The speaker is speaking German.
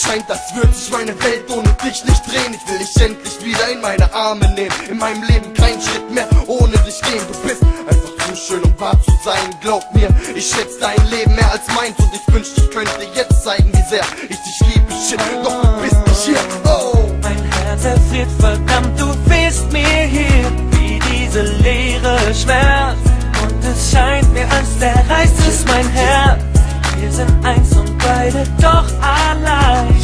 scheint, als würde sich meine Welt ohne dich nicht drehen. Ich will dich endlich wieder in meine Arme nehmen. In meinem Leben kein Schritt mehr ohne dich gehen. Du bist einfach zu schön, um wahr zu sein. Glaub mir, ich schätze dein Leben mehr als meins. Und ich wünschte, ich könnte dir jetzt zeigen, wie sehr ich dich liebe. Shit, doch du bist nicht hier. Oh, mein Herz erfriert, verdammt, du fehlst mir hier. Wie diese Leere schmerzt. Und es scheint mir, als zerreißt es mein Herz. Wir sind eins und beide doch allein.